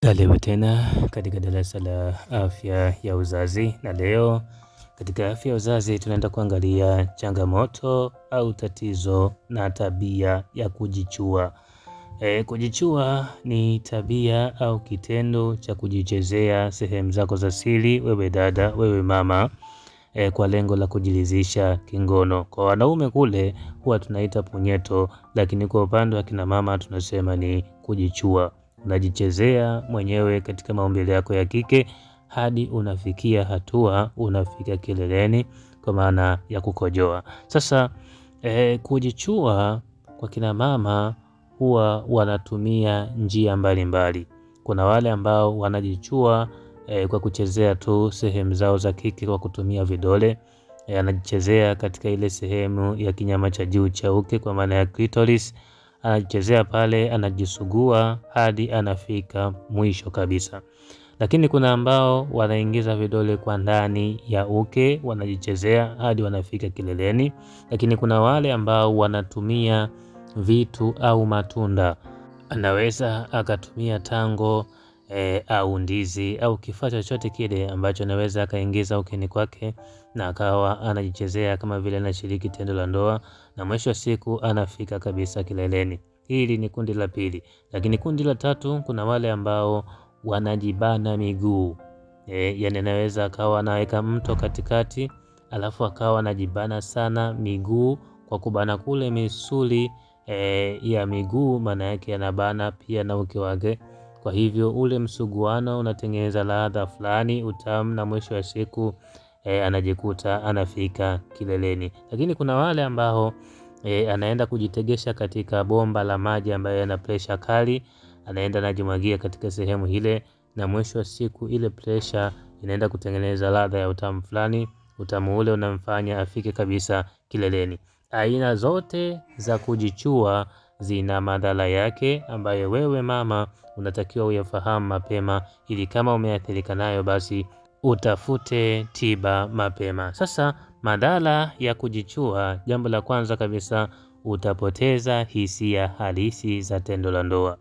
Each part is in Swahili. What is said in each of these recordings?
Karibu tena katika darasa la afya ya uzazi, na leo katika afya ya uzazi tunaenda kuangalia changamoto au tatizo na tabia ya kujichua. Kujichua ni tabia au kitendo cha kujichezea sehemu zako za siri, wewe dada, wewe mama, kwa lengo la kujiridhisha kingono. Kwa wanaume kule huwa tunaita punyeto, lakini kwa upande wa kina mama tunasema ni kujichua. Unajichezea mwenyewe katika maumbile yako ya kike hadi unafikia hatua unafika kileleni kwa maana ya kukojoa. Sasa kujichua kwa kina mama huwa wanatumia njia mbalimbali. Kuna wale ambao wanajichua kwa kuchezea tu sehemu zao za kike kwa kutumia vidole. Anajichezea katika ile sehemu ya kinyama cha juu cha uke kwa maana ya clitoris. Anajichezea pale, anajisugua hadi anafika mwisho kabisa. Lakini kuna ambao wanaingiza vidole kwa ndani ya uke, wanajichezea hadi wanafika kileleni. Lakini kuna wale ambao wanatumia vitu au matunda. Anaweza akatumia tango au ndizi au kifaa chochote kile ambacho anaweza akaingiza ukeni kwake na akawa anajichezea kama vile anashiriki tendo la ndoa, na mwisho wa siku anafika kabisa kileleni. Hili ni kundi la pili. Lakini kundi la tatu, kuna wale ambao wanajibana miguu. Yani anaweza akawa anaweka mto katikati alafu akawa anajibana sana miguu. Kwa kubana kule misuli ya miguu, maana yake anabana pia na uke wake. Kwa hivyo ule msuguano unatengeneza ladha fulani, utamu, na mwisho wa siku anajikuta anafika kileleni. Lakini kuna wale ambao anaenda kujitegesha katika bomba la maji ambayo yana pressure kali, anaenda anajimwagia katika sehemu ile, na mwisho wa siku ile pressure inaenda kutengeneza ladha ya utamu fulani. Utamu ule unamfanya afike kabisa kileleni. Aina zote za kujichua zina madhara yake ambayo wewe mama unatakiwa uyafahamu mapema, ili kama umeathirika nayo basi utafute tiba mapema. Sasa madhara ya kujichua, jambo la kwanza kabisa, utapoteza hisia halisi za tendo la ndoa.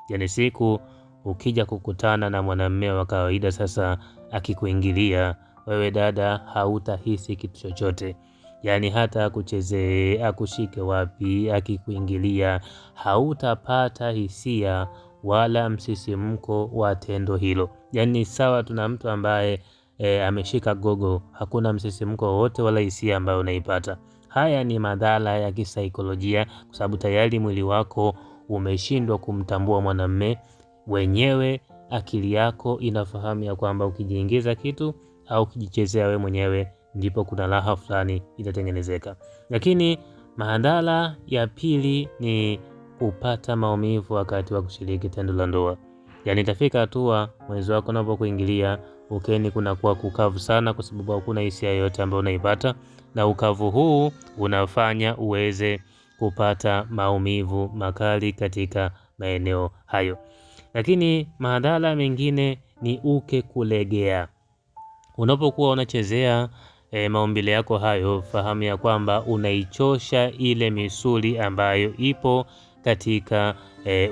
Yani siku ukija kukutana na mwanamume wa kawaida sasa akikuingilia wewe dada, hautahisi kitu chochote. Yani hata akuchezee, akushike wapi, akikuingilia hautapata hisia wala msisimko wa tendo hilo. Yani sawa tuna mtu ambaye ameshika gogo, hakuna msisimko wote wala hisia ambayo unaipata. Haya ni madhara ya kisaikolojia, kwa sababu tayari mwili wako umeshindwa kumtambua mwanamume. Wenyewe akili yako inafahamu ya kwamba ukijiingiza kitu au ukijichezea wewe mwenyewe ndipo kuna raha fulani itatengenezeka. Lakini madhara ya pili ni kupata maumivu wakati wa kushiriki tendo la ndoa. Yani itafika hatua mwenzi wako anapokuingilia ukeni kunakuwa kukavu sana, kwa sababu hakuna hisia yoyote ambayo unaipata, na ukavu huu unafanya uweze kupata maumivu makali katika maeneo hayo. Lakini madhara mengine ni uke kulegea. Unapokuwa unachezea maumbile yako hayo, fahamu ya kwamba unaichosha ile misuli ambayo ipo katika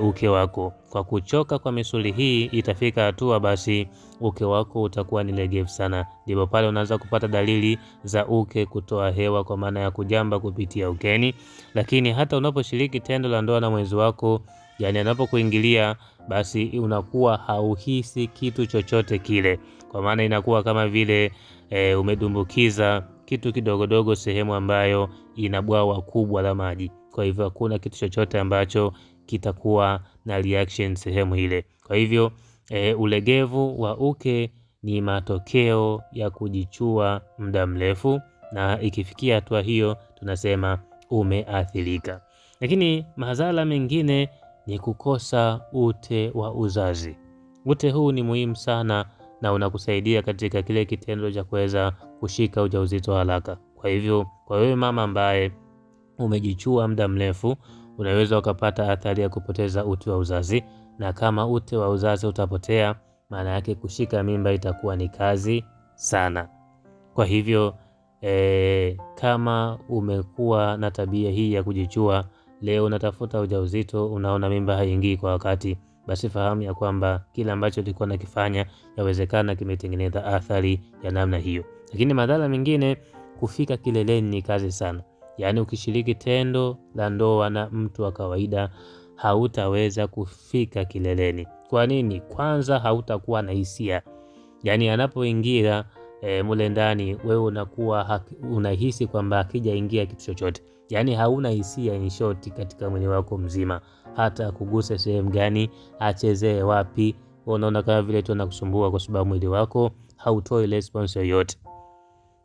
uke wako. Kwa kuchoka kwa misuli hii, itafika hatua basi uke wako utakuwa ni legevu sana. Ndipo pale unaanza kupata dalili za uke kutoa hewa kwa maana ya kujamba kupitia ukeni. Lakini hata unaposhiriki tendo la ndoa na mwenzi wako, yani anapokuingilia, basi unakuwa hauhisi kitu chochote kile, kwa maana inakuwa kama vile umedumbukiza kitu kidogodogo sehemu ambayo ina bwawa kubwa la maji. Kwa hivyo hakuna kitu chochote ambacho kitakuwa na reaction sehemu ile. Kwa hivyo ulegevu wa uke ni matokeo ya kujichua muda mrefu, na ikifikia hatua hiyo tunasema umeathirika. Lakini madhara mengine ni kukosa ute wa uzazi. Ute huu ni muhimu sana na unakusaidia katika kile kitendo cha kuweza kushika ujauzito haraka. Kwa hivyo kwa wewe mama ambaye umejichua muda mrefu, unaweza ukapata athari ya kupoteza ute wa uzazi, na kama ute wa uzazi utapotea, maana yake kushika mimba itakuwa ni kazi sana. Kwa hivyo kama umekuwa na tabia hii ya kujichua, leo unatafuta ujauzito, unaona mimba haingii kwa wakati, basi fahamu ya kwamba kile ambacho ulikuwa nakifanya yawezekana kimetengeneza athari ya namna hiyo. Lakini madhara mengine, kufika kileleni ni kazi sana. Yaani ukishiriki tendo la ndoa na mtu wa kawaida hautaweza kufika kileleni. Kwa nini? Kwanza hautakuwa na hisia. Yaani anapoingia mule ndani, wewe unakuwa unahisi kwamba akijaingia kitu chochote. Yaani hauna hisia in short katika mwili wako mzima, hata kuguse sehemu gani, achezee wapi, unaona kama vile tu anakusumbua kwa sababu mwili wako hautoi response yoyote.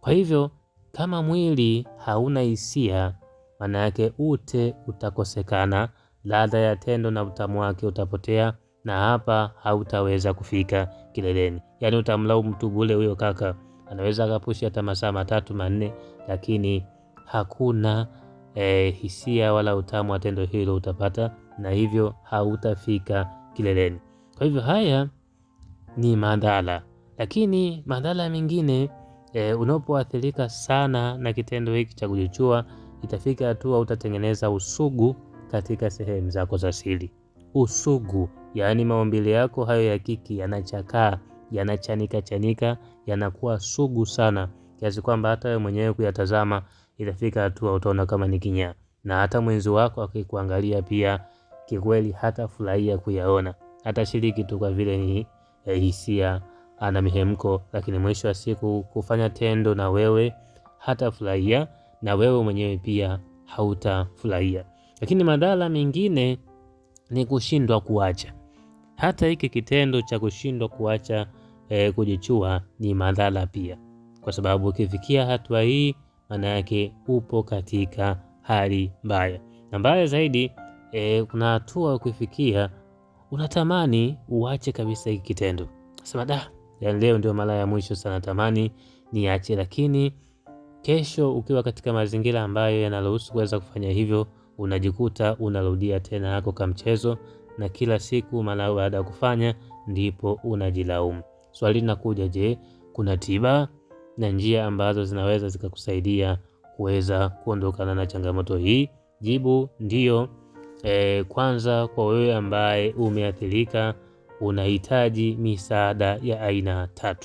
Kwa hivyo kama mwili hauna hisia, maana yake ute utakosekana, ladha ya tendo na utamu wake utapotea, na hapa hautaweza kufika kileleni. Yaani utamlaumu mtu bure, huyo kaka anaweza akapushi hata masaa 3 4, lakini hakuna hisia wala utamu wa tendo hilo utapata, na hivyo hautafika kileleni. Kwa hivyo haya ni madhara. Lakini madhara mengine, unapoathirika sana na kitendo hiki cha kujichua, itafika hatua utatengeneza usugu katika sehemu zako za siri. Usugu, yaani maumbile yako hayo ya kiki yanachakaa, yanachanika chanika, yanakuwa sugu sana kiasi kwamba hata wewe mwenyewe kuyatazama itafika hatua utaona kama ni kinyaa, na hata mwenzi wako akikuangalia pia kikweli hata furahia kuyaona, hata shiriki tu kwa vile ni hisia ana mihemko, lakini mwisho wa siku kufanya tendo na wewe hata furahia, na wewe mwenyewe pia hautafurahia. Lakini madhara mengine ni kushindwa kuacha. Hata hiki kitendo cha kushindwa kuacha kujichua ni madhara pia, kwa sababu ukifikia hatua hii, maana yake upo katika hali mbaya, na mbaya zaidi kuna hatua ukifikia unatamani uache kabisa hiki kitendo. Sema ya leo ndio mara ya mwisho sana, natamani niache, lakini kesho ukiwa katika mazingira ambayo yanaruhusu kuweza kufanya hivyo, unajikuta unarudia tena yako kama mchezo, na kila siku mara baada ya kufanya ndipo unajilaumu. Swali linakuja, je, kuna tiba na njia ambazo zinaweza zikakusaidia kuweza kuondokana na changamoto hii? Jibu ndio. Kwanza, kwa wewe ambaye umeathirika, unahitaji misaada ya aina 3.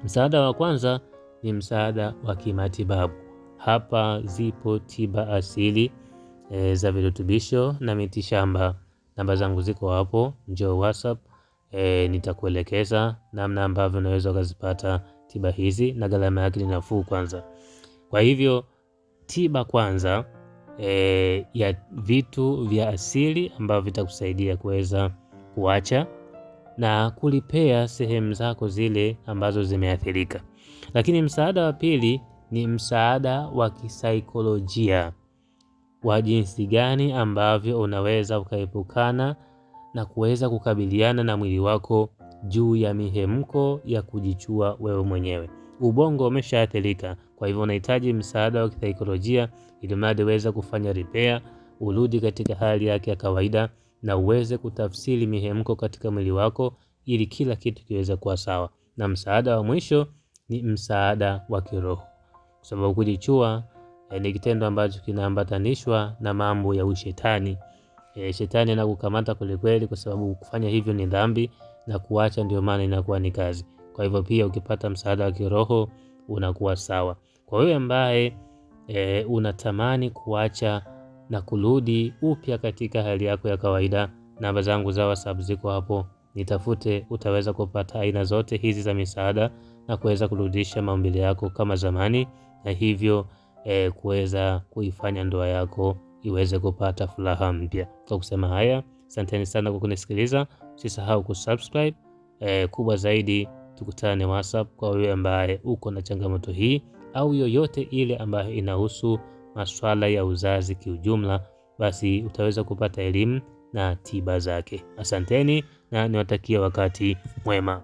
Msaada wa kwanza ni msaada wa kimatibabu. Hapa zipo tiba asili za virutubisho na mitishamba. Namba zangu ziko hapo, njoo WhatsApp, nitakuelekeza namna ambavyo unaweza ukazipata tiba hizi, na gharama yake ni nafuu kwanza. Kwa hivyo tiba kwanza ya vitu vya asili ambavyo vitakusaidia kuweza kuacha na kulipea sehemu zako zile ambazo zimeathirika. Lakini msaada wa pili ni msaada wa kisaikolojia, wa jinsi gani ambavyo unaweza ukaepukana na kuweza kukabiliana na mwili wako juu ya mihemko ya kujichua wewe mwenyewe. Ubongo umeshaathirika, kwa hivyo unahitaji msaada wa kisaikolojia ili mradi uweze kufanya repair, urudi katika hali yake ya kawaida, na uweze kutafsiri mihemko katika mwili wako ili kila kitu kiweze kuwa sawa. Na msaada wa mwisho ni msaada wa kiroho, kwa sababu kujichua ni kitendo ambacho kinaambatanishwa na mambo ya ushetani. Shetani anakukamata kwelikweli, kwa sababu kufanya hivyo ni dhambi na kuacha ndio maana inakuwa ni kazi. Kwa hivyo pia ukipata msaada wa kiroho unakuwa sawa. Kwa wewe ambaye unatamani kuacha na kurudi upya katika hali yako ya kawaida, namba zangu za WhatsApp ziko hapo, nitafute, utaweza kupata aina zote hizi za misaada na kuweza kurudisha maumbile yako kama zamani, na hivyo kuweza kuifanya ndoa yako iweze kupata furaha mpya. Kwa kusema haya, asanteni sana kwa kunisikiliza. Usisahau kusubscribe. Kubwa zaidi, tukutane WhatsApp kwa wewe ambaye uko na changamoto hii au yoyote ile ambayo inahusu masuala ya uzazi kiujumla, basi utaweza kupata elimu na tiba zake. Asanteni na niwatakia wakati mwema.